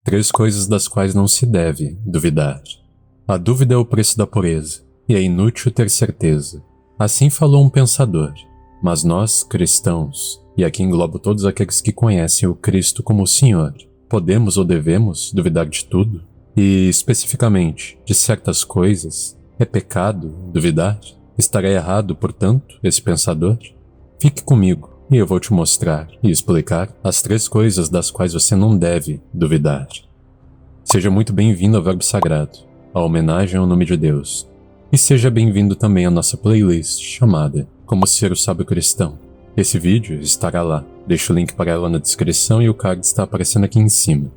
Três coisas das quais não se deve duvidar. A dúvida é o preço da pureza, e é inútil ter certeza. Assim falou um pensador. Mas nós, cristãos, e aqui englobo todos aqueles que conhecem o Cristo como o Senhor, podemos ou devemos duvidar de tudo? E, especificamente, de certas coisas? É pecado duvidar? Estará errado, portanto, esse pensador? Fique comigo, e eu vou te mostrar e explicar as três coisas das quais você não deve duvidar. Seja muito bem-vindo ao Verbo Sagrado, a homenagem ao nome de Deus. E seja bem-vindo também à nossa playlist chamada Como Ser o Sábio Cristão. Esse vídeo estará lá, deixo o link para ela na descrição e o card está aparecendo aqui em cima.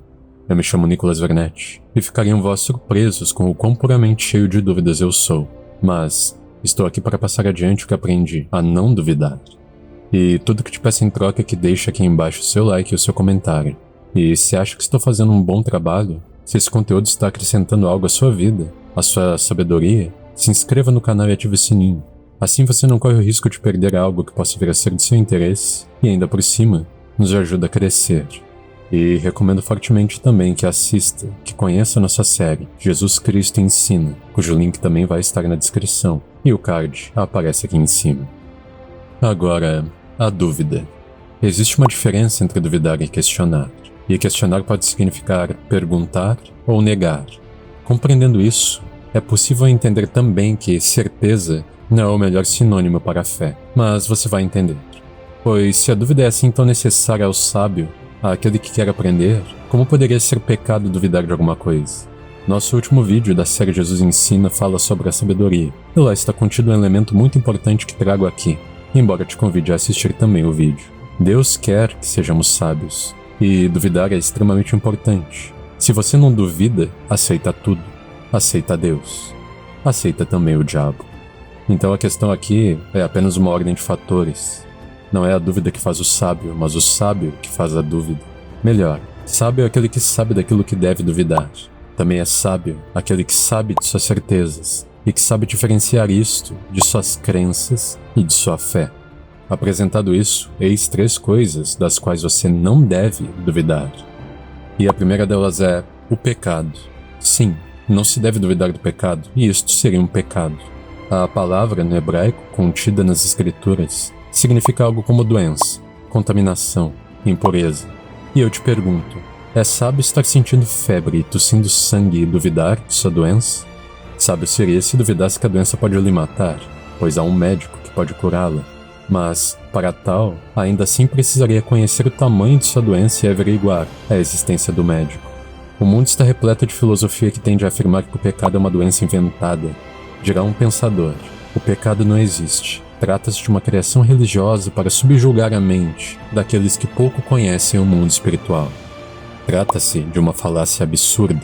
Eu me chamo Nicolas Vernetti e ficariam vós surpresos com o quão puramente cheio de dúvidas eu sou, mas estou aqui para passar adiante o que aprendi a não duvidar. E tudo que te peço em troca é que deixe aqui embaixo o seu like e o seu comentário. E se acha que estou fazendo um bom trabalho, se esse conteúdo está acrescentando algo à sua vida, à sua sabedoria, se inscreva no canal e ative o sininho. Assim você não corre o risco de perder algo que possa vir a ser de seu interesse e ainda por cima, nos ajuda a crescer. E recomendo fortemente também que assista, que conheça a nossa série Jesus Cristo Ensina, cujo link também vai estar na descrição e o card aparece aqui em cima. Agora, a dúvida. Existe uma diferença entre duvidar e questionar. E questionar pode significar perguntar ou negar. Compreendendo isso, é possível entender também que certeza não é o melhor sinônimo para a fé, mas você vai entender. Pois se a dúvida é assim tão necessária ao sábio, àquele que quer aprender, como poderia ser pecado duvidar de alguma coisa? Nosso último vídeo da série Jesus Ensina fala sobre a sabedoria, e lá está contido um elemento muito importante que trago aqui, embora te convide a assistir também o vídeo. Deus quer que sejamos sábios, e duvidar é extremamente importante. Se você não duvida, aceita tudo. Aceita Deus. Aceita também o diabo. Então a questão aqui é apenas uma ordem de fatores. Não é a dúvida que faz o sábio, mas o sábio que faz a dúvida. Melhor, sábio é aquele que sabe daquilo que deve duvidar. Também é sábio aquele que sabe de suas certezas e que sabe diferenciar isto de suas crenças e de sua fé. Apresentado isso, eis três coisas das quais você não deve duvidar. E a primeira delas é o pecado. Sim, não se deve duvidar do pecado, e isto seria um pecado. A palavra no hebraico contida nas escrituras significa algo como doença, contaminação, impureza. E eu te pergunto, é sábio estar sentindo febre e tossindo sangue e duvidar de sua doença? Sábio seria se duvidasse que a doença pode lhe matar, pois há um médico que pode curá-la. Mas, para tal, ainda assim precisaria conhecer o tamanho de sua doença e averiguar a existência do médico. O mundo está repleto de filosofia que tende a afirmar que o pecado é uma doença inventada. Dirá um pensador, o pecado não existe. Trata-se de uma criação religiosa para subjugar a mente daqueles que pouco conhecem o mundo espiritual. Trata-se de uma falácia absurda.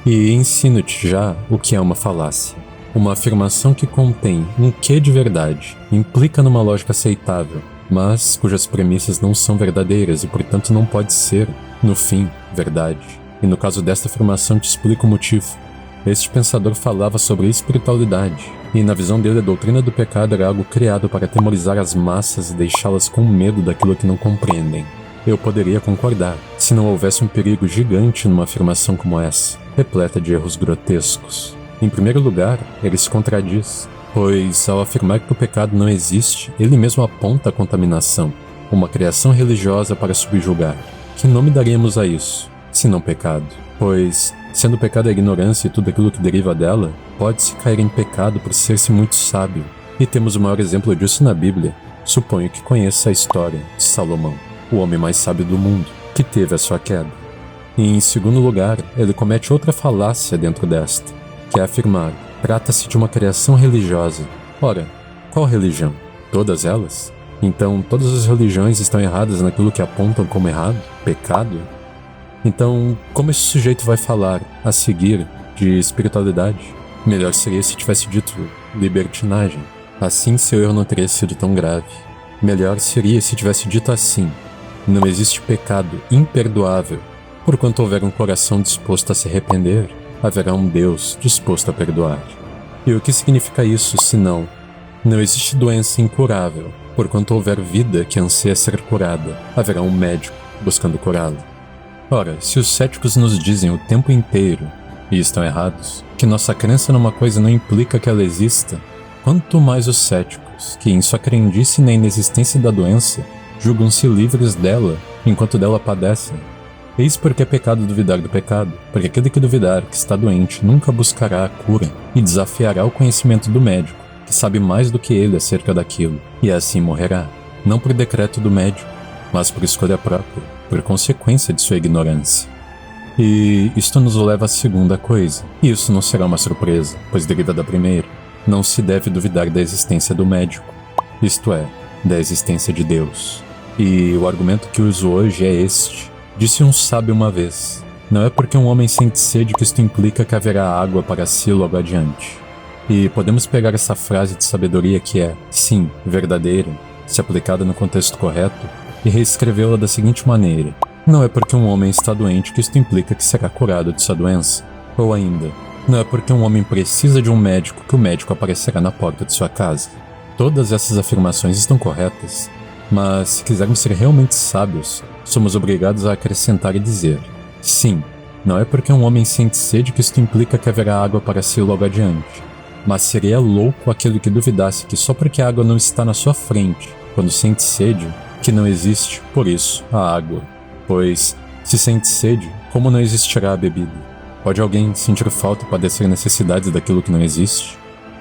E ensino-te já o que é uma falácia. Uma afirmação que contém um quê de verdade, implica numa lógica aceitável, mas cujas premissas não são verdadeiras e, portanto, não pode ser, no fim, verdade. E no caso desta afirmação te explico o motivo. Este pensador falava sobre espiritualidade, e na visão dele a doutrina do pecado era algo criado para atemorizar as massas e deixá-las com medo daquilo que não compreendem. Eu poderia concordar, se não houvesse um perigo gigante numa afirmação como essa, repleta de erros grotescos. Em primeiro lugar, ele se contradiz, pois ao afirmar que o pecado não existe, ele mesmo aponta a contaminação, uma criação religiosa para subjugar. Que nome daríamos a isso, se não pecado? Pois, sendo o pecado a ignorância e tudo aquilo que deriva dela, pode-se cair em pecado por ser-se muito sábio. E temos o maior exemplo disso na Bíblia. Suponho que conheça a história de Salomão, o homem mais sábio do mundo, que teve a sua queda. E em segundo lugar, ele comete outra falácia dentro desta, que é afirmar, trata-se de uma criação religiosa. Ora, qual religião? Todas elas? Então, todas as religiões estão erradas naquilo que apontam como errado? Pecado? Então, como esse sujeito vai falar, a seguir, de espiritualidade? Melhor seria se tivesse dito libertinagem. Assim seu erro não teria sido tão grave. Melhor seria se tivesse dito assim, não existe pecado imperdoável. Porquanto houver um coração disposto a se arrepender, haverá um Deus disposto a perdoar. E o que significa isso, senão, não existe doença incurável, porquanto houver vida que anseia ser curada, haverá um médico buscando curá-la. Ora, se os céticos nos dizem o tempo inteiro, e estão errados, que nossa crença numa coisa não implica que ela exista, quanto mais os céticos, que em sua crendice na inexistência da doença, julgam-se livres dela, enquanto dela padecem. Eis porque é pecado duvidar do pecado, porque aquele que duvidar que está doente nunca buscará a cura e desafiará o conhecimento do médico, que sabe mais do que ele acerca daquilo, e assim morrerá, não por decreto do médico, mas por escolha própria, por consequência de sua ignorância. E isto nos leva à segunda coisa, e isso não será uma surpresa, pois deriva da primeira. Não se deve duvidar da existência do médico, isto é, da existência de Deus. E o argumento que uso hoje é este. Disse um sábio uma vez: não é porque um homem sente sede que isto implica que haverá água para si logo adiante. E podemos pegar essa frase de sabedoria que é, sim, verdadeira, se aplicada no contexto correto, e reescrevê-la da seguinte maneira: não é porque um homem está doente que isto implica que será curado de sua doença. Ou ainda, não é porque um homem precisa de um médico que o médico aparecerá na porta de sua casa. Todas essas afirmações estão corretas, mas se quisermos ser realmente sábios, somos obrigados a acrescentar e dizer: sim, não é porque um homem sente sede que isto implica que haverá água para si logo adiante. Mas seria louco aquele que duvidasse que só porque a água não está na sua frente, quando sente sede, que não existe, por isso, a água. Pois, se sente sede, como não existirá a bebida? Pode alguém sentir falta e padecer necessidades daquilo que não existe?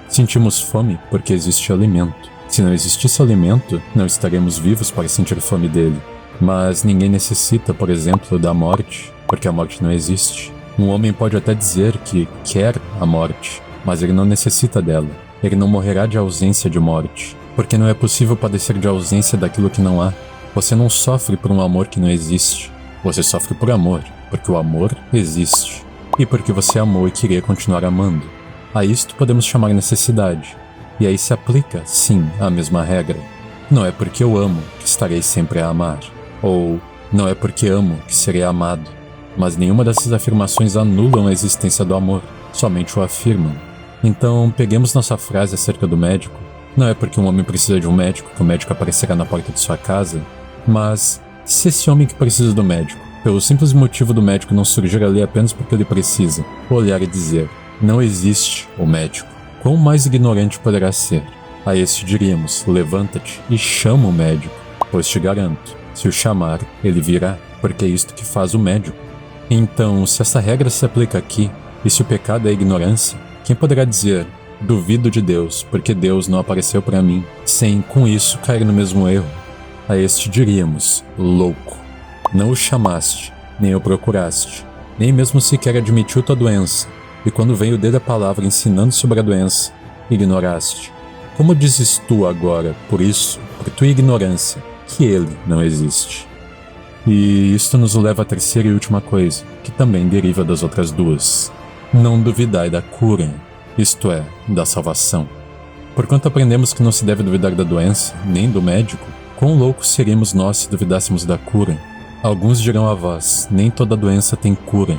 Sentimos fome porque existe alimento. Se não existisse alimento, não estaremos vivos para sentir fome dele. Mas ninguém necessita, por exemplo, da morte, porque a morte não existe. Um homem pode até dizer que quer a morte, mas ele não necessita dela. Ele não morrerá de ausência de morte, porque não é possível padecer de ausência daquilo que não há. Você não sofre por um amor que não existe. Você sofre por amor, porque o amor existe. E porque você amou e queria continuar amando. A isto podemos chamar necessidade. E aí se aplica, sim, a mesma regra. Não é porque eu amo que estarei sempre a amar. Ou, não é porque amo que serei amado. Mas nenhuma dessas afirmações anulam a existência do amor, somente o afirmam. Então, peguemos nossa frase acerca do médico. Não é porque um homem precisa de um médico que o médico aparecerá na porta de sua casa. Mas, se esse homem que precisa do médico, pelo simples motivo do médico não surgir ali apenas porque ele precisa, olhar e dizer: não existe o médico, quão mais ignorante poderá ser? A este diríamos: levanta-te e chama o médico, pois te garanto, se o chamar, ele virá, porque é isto que faz o médico. Então, se essa regra se aplica aqui, e se o pecado é a ignorância, quem poderá dizer: duvido de Deus, porque Deus não apareceu para mim, sem, com isso, cair no mesmo erro? A este diríamos: louco. Não o chamaste, nem o procuraste, nem mesmo sequer admitiu tua doença, e quando veio dele a palavra ensinando sobre a doença, ignoraste. Como dizes tu agora, por isso, por tua ignorância, que ele não existe? E isto nos leva à terceira e última coisa, que também deriva das outras duas. Não duvidai da cura, isto é, da salvação. Porquanto aprendemos que não se deve duvidar da doença, nem do médico, quão loucos seríamos nós se duvidássemos da cura? Alguns dirão a vós: nem toda doença tem cura.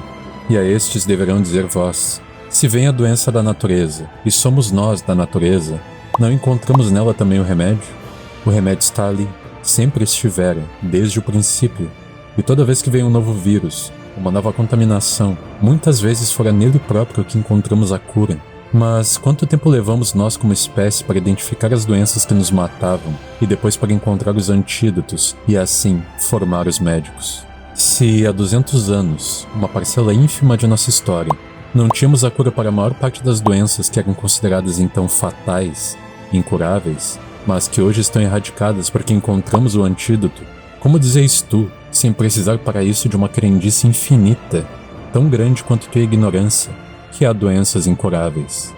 E a estes deverão dizer vós: se vem a doença da natureza, e somos nós da natureza, não encontramos nela também o remédio? O remédio está ali, sempre estivera, desde o princípio. E toda vez que vem um novo vírus, uma nova contaminação, muitas vezes fora nele próprio que encontramos a cura. Mas quanto tempo levamos nós como espécie para identificar as doenças que nos matavam e depois para encontrar os antídotos e assim formar os médicos? Se há 200 anos, uma parcela ínfima de nossa história, não tínhamos a cura para a maior parte das doenças que eram consideradas então fatais, incuráveis, mas que hoje estão erradicadas porque encontramos o antídoto, como dizes tu, sem precisar para isso de uma crendice infinita, tão grande quanto tua ignorância, que há doenças incuráveis?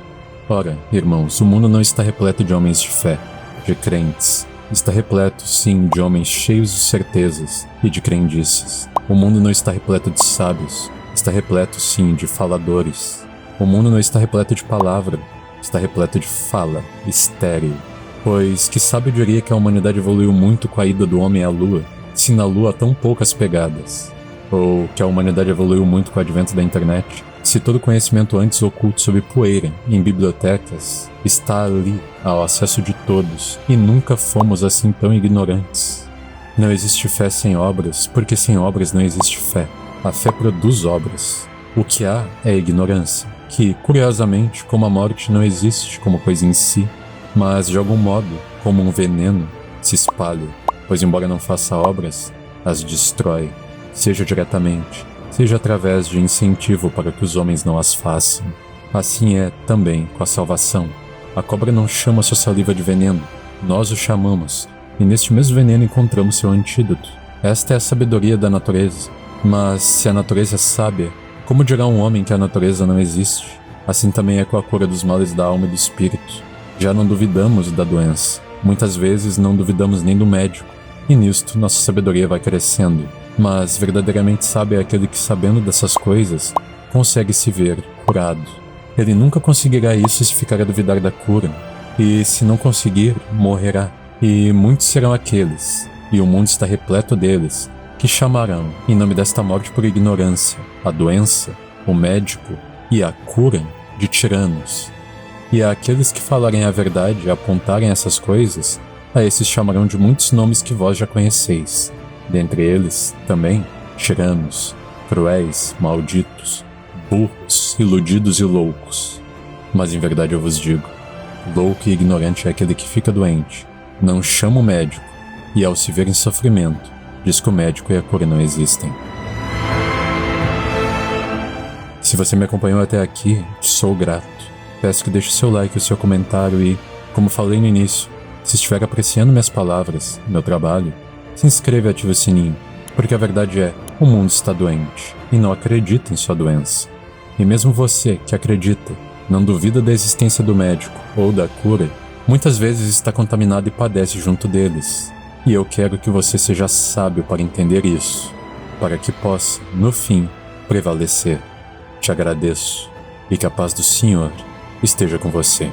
Ora, irmãos, o mundo não está repleto de homens de fé, de crentes. Está repleto, sim, de homens cheios de certezas e de crendices. O mundo não está repleto de sábios. Está repleto, sim, de faladores. O mundo não está repleto de palavra. Está repleto de fala, estéril. Pois que sábio diria que a humanidade evoluiu muito com a ida do homem à lua, se na lua há tão poucas pegadas? Ou que a humanidade evoluiu muito com o advento da internet, se todo conhecimento antes oculto sob poeira em bibliotecas está ali ao acesso de todos e nunca fomos assim tão ignorantes? Não existe fé sem obras, porque sem obras não existe fé. A fé produz obras. O que há é ignorância, que, curiosamente, como a morte não existe como coisa em si, mas de algum modo, como um veneno, se espalha, pois embora não faça obras, as destrói, seja diretamente, seja através de incentivo para que os homens não as façam. Assim é também com a salvação. A cobra não chama sua saliva de veneno, nós o chamamos, e neste mesmo veneno encontramos seu antídoto. Esta é a sabedoria da natureza. Mas se a natureza é sábia, como dirá um homem que a natureza não existe? Assim também é com a cura dos males da alma e do espírito. Já não duvidamos da doença. Muitas vezes não duvidamos nem do médico. E nisto nossa sabedoria vai crescendo. Mas verdadeiramente sábio é aquele que, sabendo dessas coisas, consegue se ver curado. Ele nunca conseguirá isso se ficar a duvidar da cura. E se não conseguir, morrerá. E muitos serão aqueles, e o mundo está repleto deles, que chamarão, em nome desta morte por ignorância, a doença, o médico e a cura de tiranos. E a aqueles que falarem a verdade e apontarem essas coisas, a esses chamarão de muitos nomes que vós já conheceis. Dentre eles, também, tiranos, cruéis, malditos, burros, iludidos e loucos. Mas em verdade eu vos digo, louco e ignorante é aquele que fica doente, não chama o médico, e ao se ver em sofrimento, diz que o médico e a cura não existem. Se você me acompanhou até aqui, te sou grato. Peço que deixe seu like e o seu comentário e, como falei no início, se estiver apreciando minhas palavras, meu trabalho, se inscreva e ative o sininho, porque a verdade é, o mundo está doente e não acredita em sua doença. E mesmo você que acredita, não duvida da existência do médico ou da cura, muitas vezes está contaminado e padece junto deles. E eu quero que você seja sábio para entender isso, para que possa, no fim, prevalecer. Te agradeço e que a paz do Senhor esteja com você.